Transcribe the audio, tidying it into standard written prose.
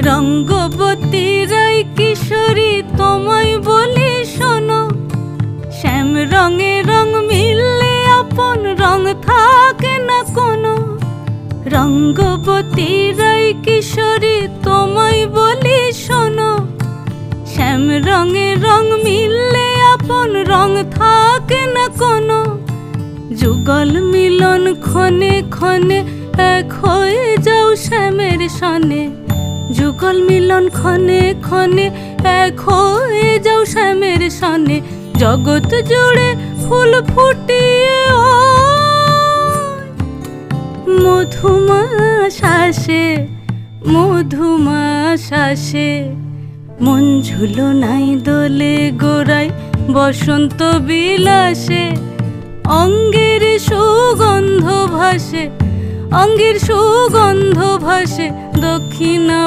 রঙ্গবতী রায় কিশোরী তোমায় বলি শোনো, শ্যাম রঙে রং মিললে আপন রং থাকে না কোনো। রঙ্গবতী রায় কিশোরী তোমায় বলি শোনো, শ্যাম রঙে রং মিললে আপন রং থাকে না কোনো। যুগল মিলন ক্ষণে ক্ষণে এক হয়ে যাও শ্যামের সনে, যুগল মিলন ক্ষণে ক্ষণে এক হয়ে যাও শ্যামের সনে। জগৎ জুড়ে ফুল ফুটিয়ে ও মধুমাস আসে, মধুমাস আসে। মন ঝুলো নাই দোলে গোড়ায় বসন্ত বিলাসে, অঙ্গের সুগন্ধ ভাসে, অঙ্গের সুগন্ধ ভাসে দক্ষিণা।